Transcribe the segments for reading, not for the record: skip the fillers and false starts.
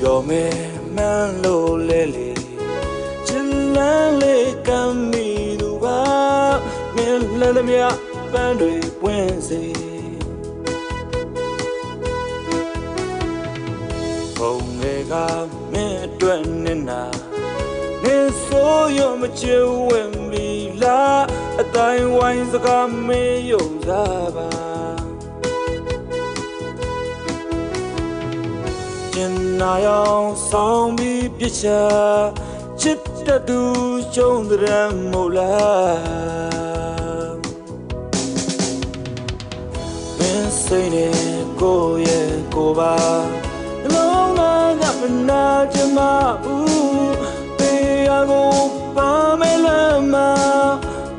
တော်မဲမှန်းလို့လဲလေချစ်လန်းလေးကမ်းမီသူပါမင်းလန်းသမျှပန်းတွေပွင့်စေဘုံတွေကမင်းအတွက်နဲ့နာနေဆိုရမချစ်ဝင်ပြီလားအတိုင်းဝိုင်းစကားမင်းယုံစားပါကျင်နာရောင်ဆောင်ပြီးပြချာချစ်တဲ့သူရှုံးတဲ့မို့လားမင်းစိတ်နဲ့ကိုရဲ့ကိုပါလုံးသားကမနာချင်မဘူးတရားကိုပါမဲလွမ်းမ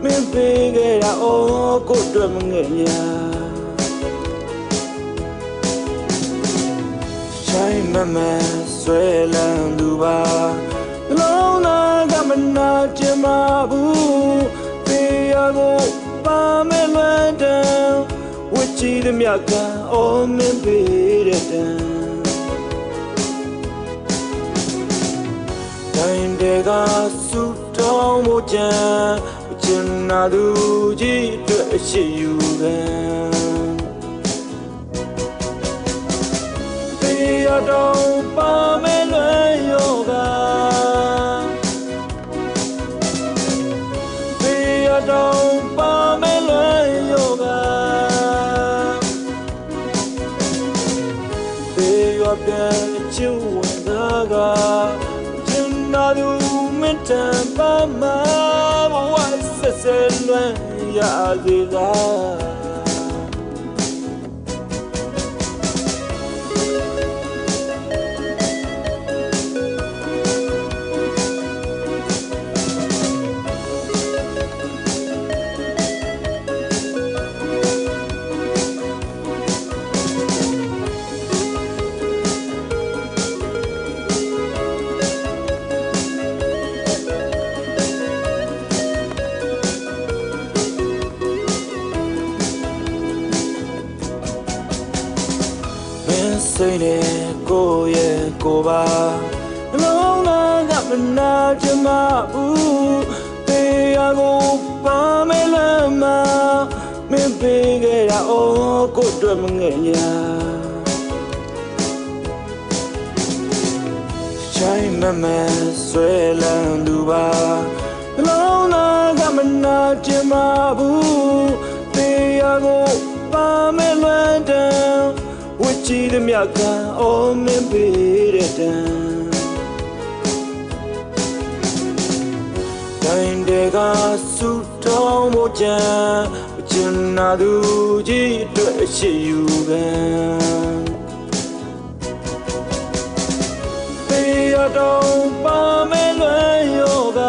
မင်းပေးခဲ့တာအော်ကိုတွေ့မငဲ့ညာဆိုင်မမဆွဲလန်းသူပါလုံးသားကမနာချင်မဘူးတရားကိုပါမဲလွမ်းတယ်ဝစ်ချီတဲ့မြတ်ကအော်မင်းပေးတဲ့တန်တိုင်းတွေကဆူတောင်းမှုကြံချင်နာသူကြီးအတွက်အရှိယူခံတရားတော်ပါမဲလွယ်ယောဂတရားတော်ပါမဲလွယ်ယောဂတရားပြန်ချစ်ဝင်တာကနာသူမတန်ပါမဘဝဆက်ဆက်လွန်ရစေသာစိတ်နဲ့ကိုရဲ့ကိုပါလုံးသားကမနာချင်မဘူးတရားကိုပါမဲလွမ်းမမင်းပေးခဲ့တာအော်ကိုတွေ့မငဲ့ညာဆိုင်မမဆွဲလန်းသူပါလုံးသားကမနာချင်မဘူးတရားကိုပါမဲလွမ်းတယ်ဝစ်ချီတဲ့မြတ်ကအော်မင်းပေးတဲ့တန်တိုင်းတွေကဆူတောင်းမှုကြံချင်နာသူကြီးအတွက်အရှိယူခံတရားတော်ပါမဲလွယ်ယောဂ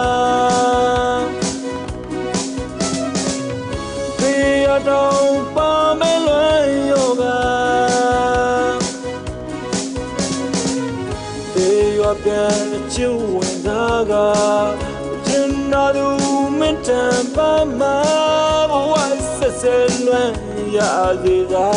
တရားတော်ပါမဲလွယ်ယောဂပြန်ချစ်ဝင်တာကကျင်နာသူမတန်ပါမဘဝဆက်ဆက်လွန်ရစေသာ